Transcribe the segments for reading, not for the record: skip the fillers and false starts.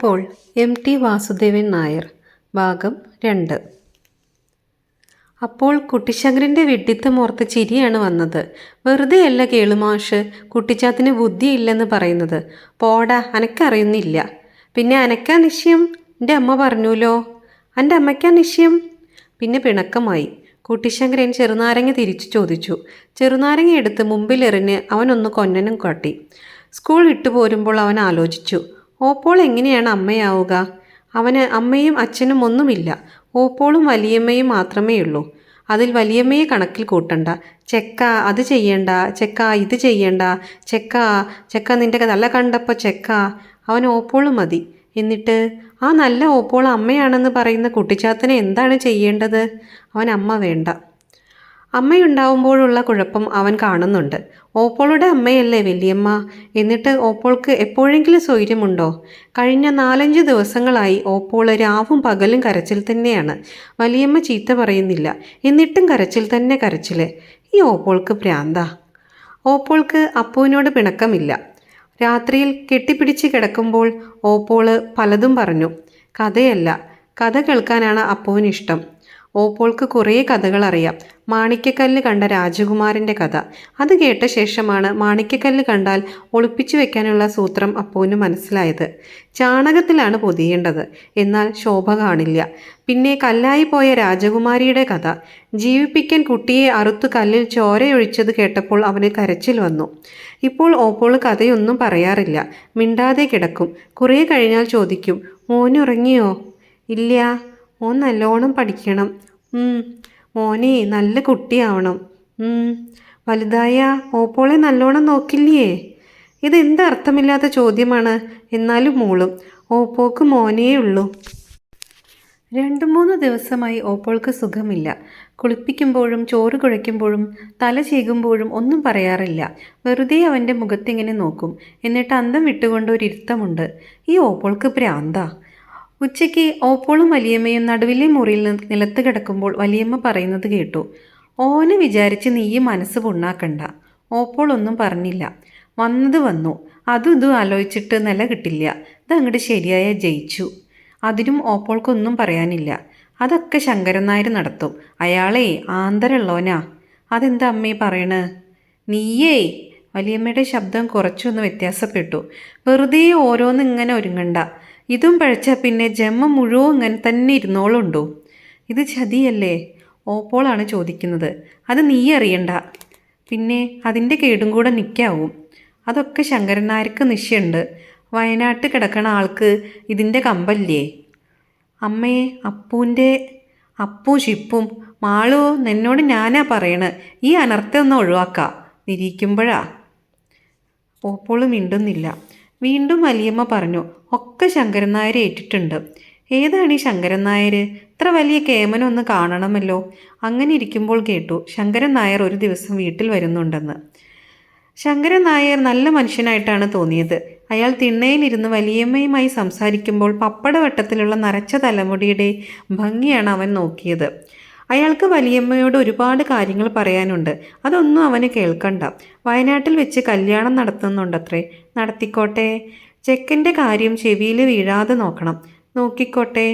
അപ്പോൾ MT വാസുദേവൻ നായർ ഭാഗം 2. അപ്പോൾ കുട്ടിശങ്കരൻ്റെ വിഡ്ഢിത്തമോർത്ത് ചിരിയാണ് വന്നത്. വെറുതെയല്ല കേളുമാഷ് കുട്ടിച്ചാത്തിന് ബുദ്ധിയില്ലെന്ന് പറയുന്നത്. പോടാ, അനക്കറിയുന്നില്ല. പിന്നെ അനക്കാ നിശ്ചയം? എൻ്റെ അമ്മ പറഞ്ഞൂലോ. എൻ്റെ അമ്മയ്ക്കാ നിശ്ചയം? പിന്നെ പിണക്കമായി. കുട്ടിശങ്കരൻ ചെറുനാരങ്ങ തിരിച്ചു ചോദിച്ചു. ചെറുനാരങ്ങ എടുത്ത് മുമ്പിലെറിഞ്ഞ് അവനൊന്ന് കൊന്നനും കാട്ടി. സ്കൂൾ വിട്ടു പോരുമ്പോൾ അവൻ ആലോചിച്ചു, ഓപ്പോൾ എങ്ങനെയാണ് അമ്മയാവുക? അവന് അമ്മയും അച്ഛനും ഒന്നുമില്ല. ഓപ്പോളും വലിയമ്മയും മാത്രമേ ഉള്ളൂ. അതിൽ വലിയമ്മയെ കണക്കിൽ കൂട്ടണ്ട. ചെക്ക അത് ചെയ്യണ്ട, ചെക്ക ഇത് ചെയ്യണ്ട, ചെക്ക ചെക്ക നിൻ്റെ തല കണ്ടപ്പോൾ ചെക്ക. അവൻ ഓപ്പോളും മതി. എന്നിട്ട് ആ നല്ല ഓപ്പോൾ അമ്മയാണെന്ന് പറയുന്ന കുട്ടിച്ചാത്തനെ എന്താണ് ചെയ്യേണ്ടത്? അവൻ അമ്മ വേണ്ട. അമ്മയുണ്ടാവുമ്പോഴുള്ള കുഴപ്പം അവൻ കാണുന്നുണ്ട്. ഓപ്പോളുടെ അമ്മയല്ലേ വലിയമ്മ. എന്നിട്ട് ഓപ്പോൾക്ക് എപ്പോഴെങ്കിലും സ്വൈര്യമുണ്ടോ? കഴിഞ്ഞ 4-5 ദിവസങ്ങളായി ഓപ്പോൾ രാവും പകലും കരച്ചിൽ തന്നെയാണ്. വലിയമ്മ ചീത്ത പറയുന്നില്ല, എന്നിട്ടും കരച്ചിൽ തന്നെ കരച്ചിൽ. ഈ ഓപ്പോൾക്ക് ഭ്രാന്താ. ഓപ്പോൾക്ക് അപ്പുവിനോട് പിണക്കമില്ല. രാത്രിയിൽ കെട്ടിപ്പിടിച്ച് കിടക്കുമ്പോൾ ഓപ്പോള് പലതും പറഞ്ഞു. കഥയല്ല, കഥ കേൾക്കാനാണ് അപ്പുവിനിഷ്ടം. ഓപ്പോൾക്ക് കുറേ കഥകൾ അറിയാം. മാണിക്യക്കല്ല് കണ്ട രാജകുമാരൻ്റെ കഥ. അത് കേട്ട ശേഷമാണ് മാണിക്യക്കല്ല് കണ്ടാൽ ഒളിപ്പിച്ചു വെക്കാനുള്ള സൂത്രം അപ്പുവിന് മനസ്സിലായത്. ചാണകത്തിലാണ് പൊതിയേണ്ടത്, എന്നാൽ ശോഭ കാണില്ല. പിന്നെ കല്ലായി പോയ രാജകുമാരിയുടെ കഥ. ജീവിപ്പിക്കാൻ കുട്ടിയെ അറുത്തു കല്ലിൽ ചോരയൊഴിച്ചത് കേട്ടപ്പോൾ അവന് കരച്ചിൽ വന്നു. ഇപ്പോൾ ഓപ്പോൾ കഥയൊന്നും പറയാറില്ല, മിണ്ടാതെ കിടക്കും. കുറേ കഴിഞ്ഞാൽ ചോദിക്കും, മോനുറങ്ങിയോ? ഇല്ല. മോൻ നല്ലോണം പഠിക്കണം. മോനെ നല്ല കുട്ടിയാവണം. വലുതായ ഓപ്പോളെ നല്ലോണം നോക്കില്ലേ? ഇതെന്ത് അർത്ഥമില്ലാത്ത ചോദ്യമാണ്. എന്നാലും മൂളും. ഓപ്പോക്ക് മോനേ ഉള്ളൂ. 2-3 ദിവസമായി ഓപ്പോൾക്ക് സുഖമില്ല. കുളിപ്പിക്കുമ്പോഴും ചോറ് കുഴയ്ക്കുമ്പോഴും തല ചീകുമ്പോഴും ഒന്നും പറയാറില്ല. വെറുതെ അവൻ്റെ മുഖത്തിങ്ങനെ നോക്കും. എന്നിട്ട് അന്തം വിട്ടുകൊണ്ട് ഒരിരുത്തമുണ്ട്. ഈ ഓപ്പോൾക്ക് ഭ്രാന്താ. ഉച്ചയ്ക്ക് ഓപ്പോളും വലിയമ്മയും നടുവിലെ മുറിയിൽ നിലത്ത് കിടക്കുമ്പോൾ വലിയമ്മ പറയുന്നത് കേട്ടു. ഓനെ വിചാരിച്ച് നീയും മനസ്സ് പുണ്ണാക്കണ്ട. ഓപ്പോൾ ഒന്നും പറഞ്ഞില്ല. വന്നത് വന്നു. അതും ഇതും ആലോചിച്ചിട്ട് നില കിട്ടില്ല. ഇതങ്ങോട്ട് ശരിയായ ജയിച്ചു. അതിനും ഓപ്പോൾക്കൊന്നും പറയാനില്ല. അതൊക്കെ ശങ്കരൻ നായർ നടത്തും. അയാളെ ആന്തരമുള്ളവനാ. അതെന്താ അമ്മേ പറയണേ? നീയേ. വലിയമ്മയുടെ ശബ്ദം കുറച്ചൊന്ന് വ്യത്യാസപ്പെട്ടു. വെറുതെ ഓരോന്ന് ഇങ്ങനെ ഒരുങ്ങണ്ട. ഇതും പഴച്ചാൽ പിന്നെ ജന്മം മുഴുവൻ ഇങ്ങനെ തന്നെ ഇരുന്നോളുണ്ടോ? ഇത് ചതിയല്ലേ? ഓപ്പോളാണ് ചോദിക്കുന്നത്. അത് നീ അറിയണ്ട. പിന്നെ അതിൻ്റെ കേടും കൂടെ നിൽക്കാവും. അതൊക്കെ ശങ്കരൻ നായർക്ക് നിശ്ചയുണ്ട്. വയനാട്ട് കിടക്കണ ആൾക്ക് ഇതിൻ്റെ കമ്പല്ലേ? അമ്മേ, അപ്പൂ ഷിപ്പും മാളു നിന്നോട് ഞാനാ പറയണ. ഈ അനർത്ഥം ഒന്ന് ഒഴിവാക്കാം. നിരീക്കുമ്പോഴാ. ഓപ്പോള് മിണ്ടുന്നില്ല. വീണ്ടും വലിയമ്മ പറഞ്ഞു, ഒക്കെ ശങ്കരൻ നായർ ഏറ്റിട്ടുണ്ട്. ഏതാണ് ഈ ശങ്കരൻ നായർ? ഇത്ര വലിയ കേമനൊന്ന് കാണണമല്ലോ. അങ്ങനെ ഇരിക്കുമ്പോൾ കേട്ടു ശങ്കരൻ നായർ ഒരു ദിവസം വീട്ടിൽ വരുന്നുണ്ടെന്ന്. ശങ്കരൻ നായർ നല്ല മനുഷ്യനായിട്ടാണ് തോന്നിയത്. അയാൾ തിണ്ണയിലിരുന്ന് വലിയമ്മയുമായി സംസാരിക്കുമ്പോൾ പപ്പടവട്ടത്തിലുള്ള നരച്ച തലമുടിയുടെ ഭംഗിയാണ് അവൻ നോക്കിയത്. അയാൾക്ക് വലിയമ്മയോട് ഒരുപാട് കാര്യങ്ങൾ പറയാനുണ്ട്. അതൊന്നും അവന് കേൾക്കണ്ട. വയനാട്ടിൽ വെച്ച് കല്യാണം നടത്തുന്നുണ്ടത്രേ. നടത്തിക്കോട്ടെ. ചെക്കൻ്റെ കാര്യം ചെവിയിൽ വീഴാതെ നോക്കണം. നോക്കിക്കോട്ടെ.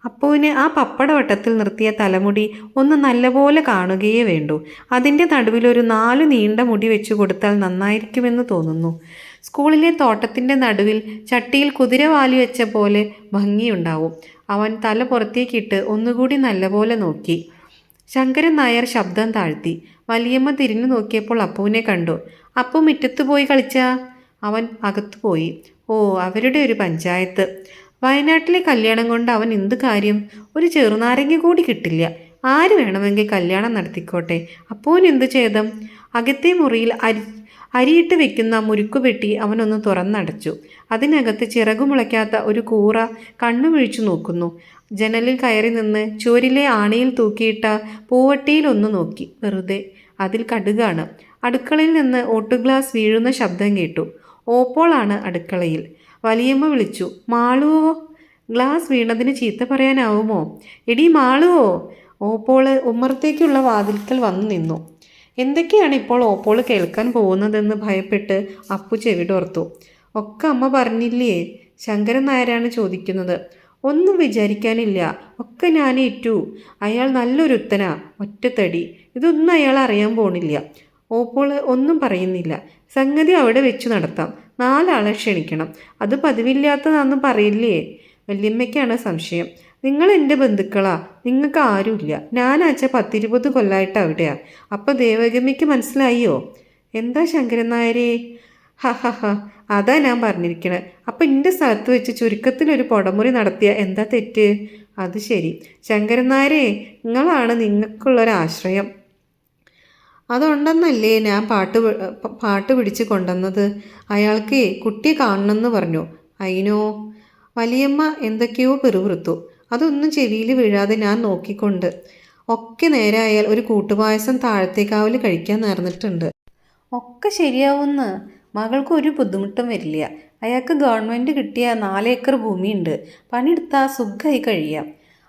അപ്പുവിന് ആ പപ്പടവട്ടത്തിൽ നിർത്തിയ തലമുടി ഒന്ന് നല്ലപോലെ കാണുകയേ വേണ്ടൂ. അതിൻ്റെ നടുവിലൊരു 4 നീണ്ട മുടി വെച്ചു കൊടുത്താൽ നന്നായിരിക്കുമെന്ന് തോന്നുന്നു. സ്കൂളിലെ തോട്ടത്തിൻ്റെ നടുവിൽ ചട്ടിയിൽ കുതിരവാലി വെച്ച പോലെ ഭംഗിയുണ്ടാവും. അവൻ തല പുറത്തേക്കിട്ട് ഒന്നുകൂടി നല്ലപോലെ നോക്കി. ശങ്കരൻ നായർ ശബ്ദം താഴ്ത്തി. വലിയമ്മ തിരിഞ്ഞു നോക്കിയപ്പോൾ അപ്പുവിനെ കണ്ടു. അപ്പു മുറ്റത്ത് പോയി കളിച്ചാ? അവൻ അകത്തു പോയി. ഓ, അവരുടെ ഒരു പഞ്ചായത്ത്. വയനാട്ടിലെ കല്യാണം കൊണ്ട് അവൻ എന്ത് കാര്യം? ഒരു ചെറുനാരങ്ങ കൂടി കിട്ടില്ല. ആര് വേണമെങ്കിൽ കല്യാണം നടത്തിക്കോട്ടെ. അപ്പുവിന് എന്ത് ഛേദം? അകത്തെ മുറിയിൽ അരിയിട്ട് വെക്കുന്ന മുരുക്കുപെട്ടി അവനൊന്ന് തുറന്നടച്ചു. അതിനകത്ത് ചിറകുമുളയ്ക്കാത്ത ഒരു കൂറ കണ്ണുമിഴിച്ചു നോക്കുന്നു. ജനലിൽ കയറി നിന്ന് ചുവരിലെ ആണിയിൽ തൂക്കിയിട്ട പൂവട്ടിയിൽ ഒന്ന് നോക്കി. വെറുതെ. അതിൽ കടുകാണ്. അടുക്കളയിൽ നിന്ന് ഓട്ടുഗ്ലാസ് വീഴുന്ന ശബ്ദം കേട്ടു. ഓപ്പോളാണ് അടുക്കളയിൽ. വലിയമ്മ വിളിച്ചു, മാളുവോ? ഗ്ലാസ് വീണതിന് ചീത്ത പറയാനാവുമോ? എടി മാളുവോ? ഓപ്പോള് ഉമ്മറത്തേക്കുള്ള വാതിൽക്കൽ വന്നു നിന്നു. എന്തൊക്കെയാണ് ഇപ്പോൾ ഓപ്പോള് കേൾക്കാൻ പോകുന്നതെന്ന് ഭയപ്പെട്ട് അപ്പു ചെവിടോർത്തു. ഒക്കെ അമ്മ പറഞ്ഞില്ലേ. ശങ്കരൻ നായരാണ് ചോദിക്കുന്നത്. ഒന്നും വിചാരിക്കാനില്ല, ഒക്കെ ഞാൻ ഏറ്റു. അയാൾ നല്ലൊരുത്തനാ, ഒറ്റത്തടി. ഇതൊന്നും അയാൾ അറിയാൻ പോണില്ല. ഓപ്പോൾ ഒന്നും പറയുന്നില്ല. സംഗതി അവിടെ വെച്ചു നടത്താം. 4 ആളെ ക്ഷണിക്കണം. അത് പതിവില്ലാത്തതാണെന്ന് പറയില്ലേ? വല്യമ്മയ്ക്കാണ് സംശയം. നിങ്ങൾ എൻ്റെ ബന്ധുക്കളാ, നിങ്ങൾക്ക് ആരുമില്ല. ഞാനാച്ച 10-20 കൊല്ലമായിട്ട് അവിടെയാ. അപ്പം ദേവഗമ്മിക്ക് മനസ്സിലായോ? എന്താ ശങ്കരൻ നായരെ? ഹ ഹ ഹ, അതാ ഞാൻ പറഞ്ഞിരിക്കണേ. അപ്പം എൻ്റെ സ്ഥലത്ത് വെച്ച് ചുരുക്കത്തിലൊരു പൊടമുറി നടത്തിയ എന്താ തെറ്റ്? അത് ശരി ശങ്കരൻ നായരെ, നിങ്ങളാണ് നിങ്ങൾക്കുള്ളൊരാശ്രയം. അതുകൊണ്ടെന്നല്ലേ ഞാൻ പാട്ട് പിടിച്ച് കൊണ്ടുവന്നത്. അയാൾക്ക് കുട്ടിയെ കാണണമെന്ന് പറഞ്ഞു. അയിനോ? വലിയമ്മ എന്തൊക്കെയോ പിറുപിറുത്തു. അതൊന്നും ചെവിയിൽ വീഴാതെ ഞാൻ നോക്കിക്കൊണ്ട്. ഒക്കെ നേരായാൽ ഒരു കൂട്ടുപായസം താഴത്തേക്കാവിൽ കഴിക്കാൻ നേർന്നിട്ടുണ്ട്. ഒക്കെ ശരിയാവുമെന്ന്. മകൾക്ക് ഒരു ബുദ്ധിമുട്ടും വരില്ല. അയാൾക്ക് ഗവൺമെൻറ് കിട്ടിയ 4 ഏക്കർ ഭൂമിയുണ്ട്. പണിയെടുത്താൽ സുഖമായി കഴിയാം.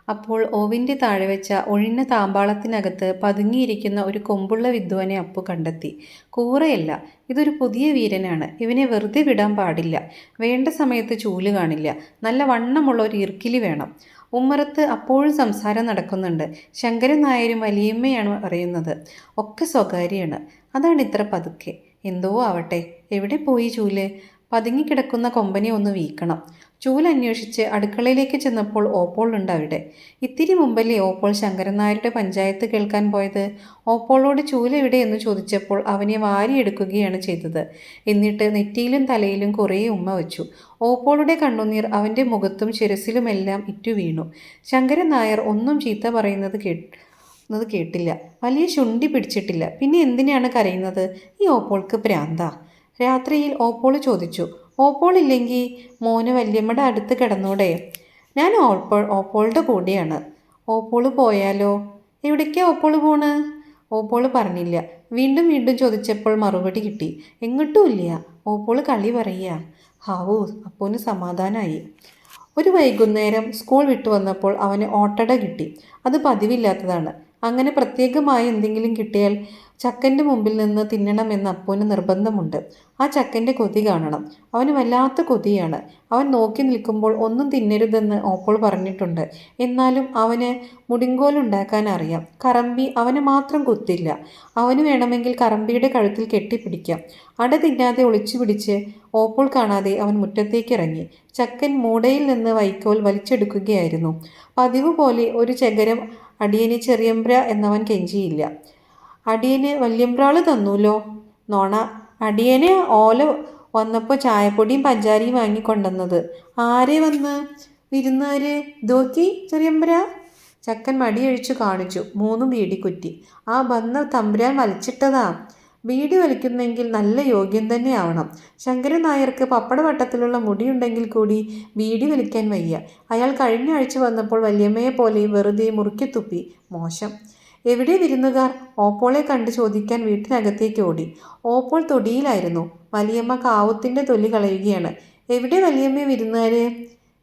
അപ്പോൾ ഓവിൻ്റെ താഴെ വെച്ച ഒഴിഞ്ഞ താമ്പാളത്തിനകത്ത് പതുങ്ങിയിരിക്കുന്ന ഒരു കൊമ്പുള്ള വിദ്വാനെ അപ്പു കണ്ടെത്തി. കൂറയല്ല, ഇതൊരു പുതിയ വീരനാണ്. ഇവനെ വെറുതെ വിടാൻ പാടില്ല. വേണ്ട സമയത്ത് ചൂല് കാണില്ല. നല്ല വണ്ണമുള്ള ഒരു ഇർക്കിലി വേണം. ഉമ്മറത്ത് അപ്പോഴും സംസാരം നടക്കുന്നുണ്ട്. ശങ്കരൻ നായരും വലിയമ്മയാണ് പറയുന്നത്. ഒക്കെ സ്വകാര്യമാണ്. അതാണ് ഇത്ര പതുക്കെ. എന്തോ ആവട്ടെ. എവിടെ പോയി ചൂല്? പതുങ്ങിക്കിടക്കുന്ന കൊമ്പനെ ഒന്ന് വീക്കണം. ചൂല് അന്വേഷിച്ച് അടുക്കളയിലേക്ക് ചെന്നപ്പോൾ ഓപ്പോൾ ഉണ്ട് അവിടെ. ഇത്തിരി മുമ്പല്ലേ ഓപ്പോൾ ശങ്കരൻ നായരുടെ പഞ്ചായത്ത് കേൾക്കാൻ പോയത്. ഓപ്പോളോട് ചൂല് എവിടെ എന്ന് ചോദിച്ചപ്പോൾ അവനെ വാരിയെടുക്കുകയാണ് ചെയ്തത്. എന്നിട്ട് നെറ്റിയിലും തലയിലും കുറേ ഉമ്മ വച്ചു. ഓപ്പോളുടെ കണ്ണുനീർ അവൻ്റെ മുഖത്തും ശിരസിലുമെല്ലാം ഇറ്റു വീണു. ശങ്കരൻ നായർ ഒന്നും ചീത്ത പറയുന്നത് കേട്ടില്ല. വലിയ ശുണ്ഠി പിടിച്ചിട്ടില്ല. പിന്നെ എന്തിനാണ് കരയുന്നത്? ഈ ഓപ്പോൾക്ക് ഭ്രാന്താ. രാത്രിയിൽ ഓപ്പോൾ ചോദിച്ചു, ഓപ്പോളില്ലെങ്കിൽ മോന് വല്യമ്മയുടെ അടുത്ത് കിടന്നൂടെ? ഞാൻ ഓപ്പോളുടെ കൂടെയാണ്. ഓപ്പോള് പോയാലോ? എവിടേക്കാ ഓപ്പോള് പോണ്? ഓപ്പോള് പറഞ്ഞില്ല. വീണ്ടും വീണ്ടും ചോദിച്ചപ്പോൾ മറുപടി കിട്ടി. എങ്ങോട്ടുമില്ല. ഓപ്പോള് കളി പറയുക. ഹാവൂ, അപ്പോന് സമാധാനമായി. ഒരു വൈകുന്നേരം സ്കൂൾ വിട്ടു വന്നപ്പോൾ അവന് ഓട്ടട കിട്ടി. അത് പതിവില്ലാത്തതാണ്. അങ്ങനെ പ്രത്യേകമായി എന്തെങ്കിലും കിട്ടിയാൽ ചക്കൻ്റെ മുമ്പിൽ നിന്ന് തിന്നണമെന്ന് അപ്പൂന് നിർബന്ധമുണ്ട്. ആ ചക്കൻ്റെ കൊതി കാണണം. അവന് വല്ലാത്ത കൊതിയാണ്. അവൻ നോക്കി നിൽക്കുമ്പോൾ ഒന്നും തിന്നരുതെന്ന് ഓപ്പോൾ പറഞ്ഞിട്ടുണ്ട്. എന്നാലും അവന് മുടിങ്കോലുണ്ടാക്കാൻ അറിയാം. കറമ്പി അവന് മാത്രം കുത്തില്ല. അവന് വേണമെങ്കിൽ കറമ്പിയുടെ കഴുത്തിൽ കെട്ടിപ്പിടിക്കാം. അട തിന്നാതെ ഒളിച്ചു പിടിച്ച് ഓപ്പോൾ കാണാതെ അവൻ മുറ്റത്തേക്ക് ഇറങ്ങി. ചക്കൻ മൂടയിൽ നിന്ന് വൈക്കോൽ വലിച്ചെടുക്കുകയായിരുന്നു. പതിവ് പോലെ ഒരു ചകരം അടിയന് ചെറിയമ്പ്ര എന്നവൻ കെഞ്ചിയില്ല. അടിയന് വല്യമ്പ്രാള് തന്നൂലോ. നോണ. അടിയന് ഓല വന്നപ്പോൾ ചായപ്പൊടിയും പഞ്ചാരിയും വാങ്ങിക്കൊണ്ടുവന്നത്. ആരെ വന്ന്? വിരുന്നുകാര്. ദോക്കി ചെറിയമ്പ്ര. ചക്കൻ മടിയഴിച്ചു കാണിച്ചു. 3 ബീഡിക്കുറ്റി. ആ ബന്ന തമ്പുരാൻ വലിച്ചിട്ടതാ. ബീഡി വലിക്കുന്നെങ്കിൽ നല്ല യോഗ്യം തന്നെ ആവണം. ശങ്കരൻ നായർക്ക് പപ്പടവട്ടത്തിലുള്ള മുടിയുണ്ടെങ്കിൽ കൂടി ബീഡി വലിക്കാൻ വയ്യ. അയാൾ കഴിഞ്ഞ ആഴ്ച വന്നപ്പോൾ വല്യമ്മയെ പോലെ വെറുതെ മുറുക്കിത്തുപ്പി. മോശം. എവിടെ വിരുന്നുകാർ? ഓപ്പോളെ കണ്ട് ചോദിക്കാൻ വീട്ടിനകത്തേക്ക് ഓടി. ഓപ്പോൾ തൊടിയിലായിരുന്നു. വലിയമ്മ കാവുത്തിൻ്റെ തൊലി കളയുകയാണ്. എവിടെ വലിയമ്മ വിരുന്നുകാര്?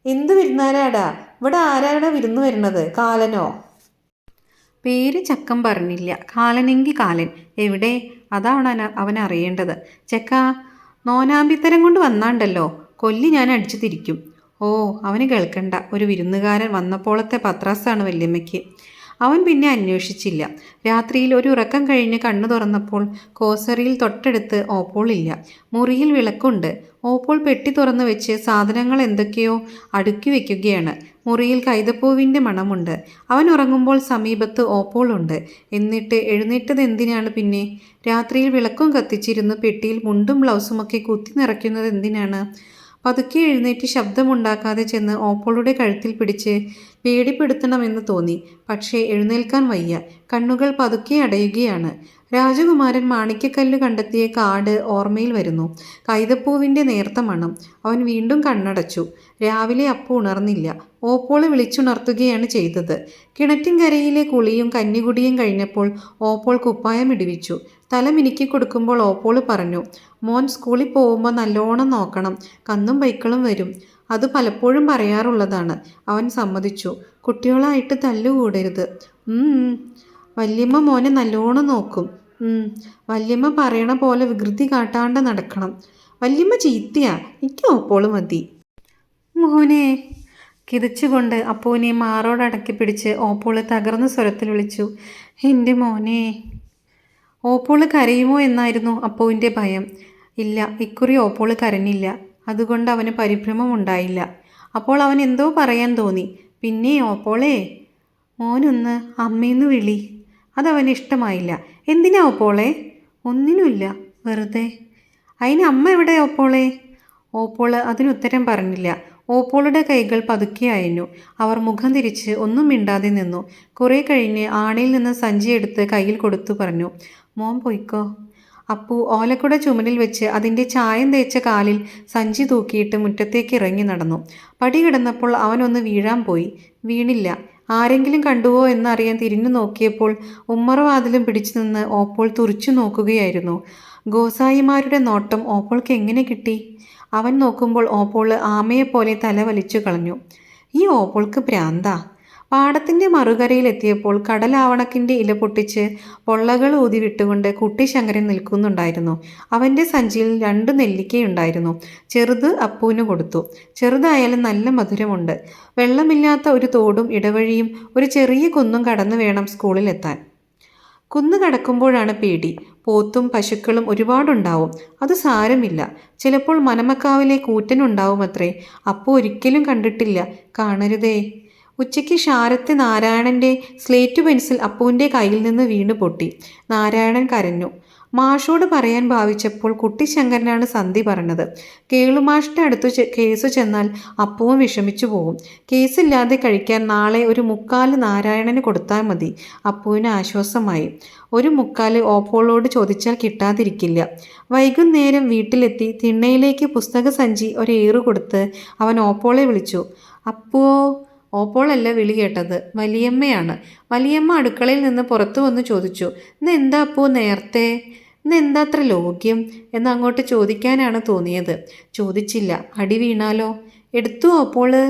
എന്ത് വിരുന്നുകാരാടാ? ഇവിടെ ആരാടാ വിരുന്നു വരുന്നത്? കാലനോ? പേര് ചക്കൻ പറഞ്ഞില്ല. കാലനെങ്കിൽ കാലൻ. എവിടെ? അതാണ് അവൻ അറിയേണ്ടത്. ചെക്ക, നോനാമ്പിത്തരം കൊണ്ട് വന്നാണ്ടല്ലോ. കൊല്ലി ഞാൻ അടിച്ചു തിരിക്കും. ഓ, അവന് കേൾക്കണ്ട. ഒരു വിരുന്നുകാരൻ വന്നപ്പോളത്തെ പത്രാസാണ് വല്യമ്മയ്ക്ക്. അവൻ പിന്നെ അന്വേഷിച്ചില്ല. രാത്രിയിൽ ഒരു ഉറക്കം കഴിഞ്ഞ് കണ്ണു തുറന്നപ്പോൾ കോസറിയിൽ തൊട്ടടുത്ത് ഓപ്പോളില്ല. മുറിയിൽ വിളക്കുണ്ട്. ഓപ്പോൾ പെട്ടി തുറന്നു വെച്ച് സാധനങ്ങൾ എന്തൊക്കെയോ അടുക്കി വയ്ക്കുകയാണ്. മുറിയിൽ കൈതപ്പൂവിൻ്റെ മണമുണ്ട്. അവൻ ഉറങ്ങുമ്പോൾ സമീപത്ത് ഓപ്പോളുണ്ട്. എന്നിട്ട് എഴുന്നേറ്റത് എന്തിനാണ് പിന്നെ? രാത്രിയിൽ വിളക്കും കത്തിച്ചിരുന്ന് പെട്ടിയിൽ മുണ്ടും ബ്ലൗസുമൊക്കെ കുത്തി നിറയ്ക്കുന്നത് എന്തിനാണ്? പതുക്കെ എഴുന്നേറ്റ് ശബ്ദമുണ്ടാക്കാതെ ചെന്ന് ഓപ്പോളുടെ കഴുത്തിൽ പിടിച്ച് പേടിപ്പെടുത്തണമെന്ന് തോന്നി. പക്ഷേ എഴുന്നേൽക്കാൻ വയ്യ. കണ്ണുകൾ പതുക്കെ അടയുകയാണ്. രാജകുമാരൻ മാണിക്യക്കല്ല് കണ്ടെത്തിയ കാട് ഓർമ്മയിൽ വരുന്നു. കൈതപ്പൂവിൻ്റെ നേർത്ത മണം. അവൻ വീണ്ടും കണ്ണടച്ചു. രാവിലെ അപ്പു ഉണർന്നില്ല. ഓപ്പോള് വിളിച്ചുണർത്തുകയാണ് ചെയ്തത്. കിണറ്റിൻകരയിലെ കുളിയും കന്നികുടിയും കഴിഞ്ഞപ്പോൾ ഓപ്പോൾ കുപ്പായം ഇടിവിച്ചു. തല മിനുക്കി കൊടുക്കുമ്പോൾ ഓപ്പോള് പറഞ്ഞു, മോൻ സ്കൂളിൽ പോകുമ്പോൾ നല്ലോണം നോക്കണം. കന്നും പൈക്കളും വരും. അത് പലപ്പോഴും പറയാറുള്ളതാണ്. അവൻ സമ്മതിച്ചു. കുട്ടികളായിട്ട് തല്ലുകൂടരുത്. വല്യമ്മ മോനെ നല്ലോണം നോക്കും. വല്യമ്മ പറയണ പോലെ വികൃതി കാട്ടാണ്ട് നടക്കണം. വല്യമ്മ ചീത്തയാ. എനിക്ക് ഓപ്പോള് മതി. മോനെ. കിതച്ചുകൊണ്ട് അപ്പുവിനെ മാറോടടക്കി പിടിച്ച് ഓപ്പോള് തകർന്ന സ്വരത്തിൽ വിളിച്ചു, എൻ്റെ മോനെ. ഓപ്പോള് കരയുമോ എന്നായിരുന്നു അപ്പുവിൻ്റെ ഭയം. ഇല്ല, ഇക്കുറി ഓപ്പോള് കരഞ്ഞില്ല. അതുകൊണ്ട് അവന് പരിഭ്രമമുണ്ടായില്ല. അപ്പോൾ അവൻ എന്തോ പറയാൻ തോന്നി. പിന്നെ ഓപ്പോളേ, മോനൊന്ന് അമ്മയെന്ന് വിളി. അതവന് ഇഷ്ടമായില്ല. എന്തിനാ ഓപ്പോളെ? ഒന്നിനുമില്ല, വെറുതെ. അതിന് അമ്മ എവിടെ ഓപ്പോളെ? ഓപ്പോള് അതിനുത്തരം പറഞ്ഞില്ല. ഓപ്പോളുടെ കൈകൾ പതുക്കെ അയഞ്ഞു. അവർ മുഖം തിരിച്ച് ഒന്നും മിണ്ടാതെ നിന്നു. കുറേ കഴിഞ്ഞ് ആണിയിൽ നിന്ന് സഞ്ചി എടുത്ത് കയ്യിൽ കൊടുത്തു പറഞ്ഞു, മോൻ പൊയ്ക്കോ. അപ്പു ഓലക്കുട ചുമലിൽ വെച്ച് അതിൻ്റെ ചായം തേച്ച കാലിൽ സഞ്ചി തൂക്കിയിട്ട് മുറ്റത്തേക്ക് ഇറങ്ങി നടന്നു. പടി കിടന്നപ്പോൾ അവനൊന്ന് വീഴാൻ പോയി. വീണില്ല. ആരെങ്കിലും കണ്ടുവോ എന്നറിയാൻ തിരിഞ്ഞു നോക്കിയപ്പോൾ ഉമ്മറവാതിലും പിടിച്ചു നിന്ന് ഓപ്പോൾ തുറിച്ചു നോക്കുകയായിരുന്നു. ഗോസായിമാരുടെ നോട്ടം ഓപ്പോൾക്ക് എങ്ങനെ കിട്ടി? അവൻ നോക്കുമ്പോൾ ഓപ്പോൾ ആമയെപ്പോലെ തല വലിച്ചു കളഞ്ഞു. ഈ ഓപ്പോൾക്ക് ഭ്രാന്താ. പാടത്തിൻ്റെ മറുകരയിലെത്തിയപ്പോൾ കടലാവണക്കിൻ്റെ ഇല പൊട്ടിച്ച് പൊള്ളകൾ ഊതി വിട്ടുകൊണ്ട് കുട്ടി ശങ്കരൻ നിൽക്കുന്നുണ്ടായിരുന്നു. അവൻ്റെ സഞ്ചിയിൽ 2 നെല്ലിക്കയുണ്ടായിരുന്നു. ചെറുത് അപ്പുവിന് കൊടുത്തു. ചെറുതായാലും നല്ല മധുരമുണ്ട്. വെള്ളമില്ലാത്ത ഒരു തോടും ഇടവഴിയും ഒരു ചെറിയ കുന്നും കടന്നു വേണം സ്കൂളിലെത്താൻ. കുന്ന് കടക്കുമ്പോഴാണ് പേടി. പോത്തും പശുക്കളും ഒരുപാടുണ്ടാവും. അത് സാരമില്ല. ചിലപ്പോൾ മനമക്കാവിലെ കൂറ്റനുണ്ടാവുമത്രേ. അപ്പു ഒരിക്കലും കണ്ടിട്ടില്ല. കാണരുതേ. ഉച്ചയ്ക്ക് ഷാരത്തെ നാരായണൻ്റെ സ്ലേറ്റ് പെൻസിൽ അപ്പുവിൻ്റെ കയ്യിൽ നിന്ന് വീണു പൊട്ടി. നാരായണൻ കരഞ്ഞു. മാഷോട് പറയാൻ ഭാവിച്ചപ്പോൾ കുട്ടി ശങ്കരനാണ് സന്ധി പറഞ്ഞത്. കേളുമാഷിൻ്റെ അടുത്ത് കേസ് ചെന്നാൽ അപ്പുവും വിഷമിച്ചു പോകും. കേസില്ലാതെ കഴിക്കാൻ നാളെ ഒരു 3/4 നാരായണന് കൊടുത്താൽ മതി. അപ്പുവിന് ആശ്വാസമായി. 1/4 ഓപ്പോളോട് ചോദിച്ചാൽ കിട്ടാതിരിക്കില്ല. വൈകുന്നേരം വീട്ടിലെത്തി തിണ്ണയിലേക്ക് പുസ്തക സഞ്ചി ഒരേറു കൊടുത്ത് അവൻ ഓപ്പോളെ വിളിച്ചു. അപ്പുവോ? ഓപ്പോളല്ല വിളി കേട്ടത്, വലിയമ്മയാണ്. വലിയമ്മ അടുക്കളയിൽ നിന്ന് പുറത്തു വന്ന് ചോദിച്ചു, ഇന്നെന്താ അപ്പു നേരത്തെ? ഇന്നെന്താ അത്ര ലോക്യം എന്നങ്ങോട്ട് ചോദിക്കാനാണ് തോന്നിയത്. ചോദിച്ചില്ല. അടി വീണാലോ? എടുത്തു ഓപ്പോള്.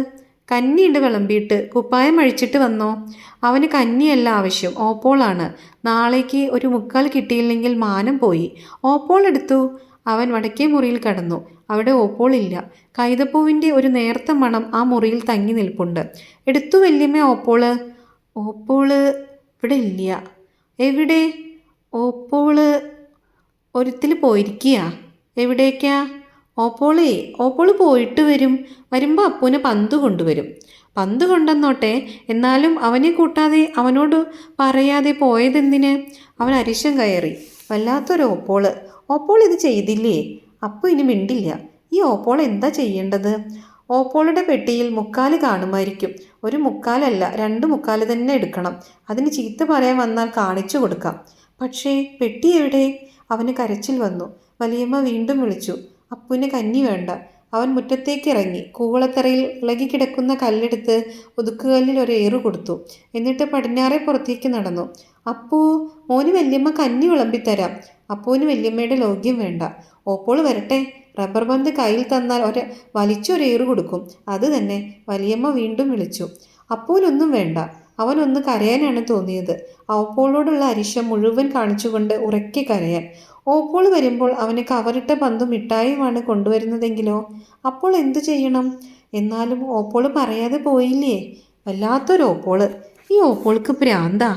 കഞ്ഞിയുണ്ട് വിളമ്പിയിട്ട്. കുപ്പായം അഴിച്ചിട്ട് വന്നോ? അവന് കഞ്ഞിയല്ല ആവശ്യം, ഓപ്പോളാണ്. നാളേക്ക് ഒരു 3/4 കിട്ടിയില്ലെങ്കിൽ മാനം പോയി. ഓപ്പോൾ എടുത്തു. അവൻ വടക്കേ മുറിയിൽ കടന്നു. അവിടെ ഓപ്പോളില്ല. കൈതപ്പൂവിൻ്റെ ഒരു നേർത്ത മണം ആ മുറിയിൽ തങ്ങി നിൽപ്പുണ്ട്. എടുത്തു വല്യമ്മ ഓപ്പോള്. ഓപ്പോള് ഇവിടെ ഇല്ല. എവിടെ? ഓപ്പോള് ഒരുത്തിൽ പോയിരിക്കുക. എവിടേക്കാ? ഓപ്പോള് പോയിട്ട് വരും. വരുമ്പോൾ അപ്പൂന് പന്ത് കൊണ്ടുവരും. പന്ത് കൊണ്ടെന്നോട്ടെ, എന്നാലും അവനെ കൂട്ടാതെ അവനോട് പറയാതെ പോയതെന്തിന്? അവൻ അരിശം കയറി. വല്ലാത്തൊരു ഓപ്പോള്. ഓപ്പോൾ ഇത് ചെയ്തില്ലേ? അപ്പു ഇനി മിണ്ടില്ല. ഈ ഓപ്പോൾ എന്താ ചെയ്യേണ്ടത്? ഓപ്പോളുടെ പെട്ടിയിൽ 3/4 കാണുമായിരിക്കും. 1/4 അല്ല, 2/4 തന്നെ എടുക്കണം. അതിന് ചീത്ത പറയാൻ വന്നാൽ കാണിച്ചു കൊടുക്കാം. പക്ഷേ പെട്ടി എവിടെ? അവന് കരച്ചിൽ വന്നു. വലിയമ്മ വീണ്ടും വിളിച്ചു. അപ്പുവിന് കഞ്ഞി വേണ്ട. അവൻ മുറ്റത്തേക്ക് ഇറങ്ങി. കൂവളത്തറയിൽ ഇളകിക്കിടക്കുന്ന കല്ലെടുത്ത് ഒതുക്കുകല്ലിൽ ഒരേറു കൊടുത്തു. എന്നിട്ട് പടിഞ്ഞാറെ പുറത്തേക്ക് നടന്നു. അപ്പൂ, മോന് വല്യമ്മ കഞ്ഞി വിളമ്പിത്തരാം. അപ്പുവിന് വല്യമ്മയുടെ ലോഗ്യം വേണ്ട. ഓപ്പോൾ വരട്ടെ. റബ്ബർ പന്ത് കയ്യിൽ തന്നാൽ വലിച്ചൊരേറു കൊടുക്കും. അത് തന്നെ. വലിയമ്മ വീണ്ടും വിളിച്ചു. അപ്പുവിനൊന്നും വേണ്ട. അവനൊന്ന് കരയാനാണ് തോന്നിയത്. ഓപ്പോളോടുള്ള അരിശം മുഴുവൻ കാണിച്ചുകൊണ്ട് ഉറക്കെ കരയാൻ. ഓപ്പോൾ വരുമ്പോൾ അവന് കവറിട്ട പന്തും മിഠായിയുമാണ് കൊണ്ടുവരുന്നതെങ്കിലോ? അപ്പോൾ എന്തു ചെയ്യണം? എന്നാലും ഓപ്പോൾ പറയാതെ പോയില്ലേ? വല്ലാത്തൊരു ഓപ്പോള്. ഈ ഓപ്പോൾക്ക് ഭ്രാന്താ.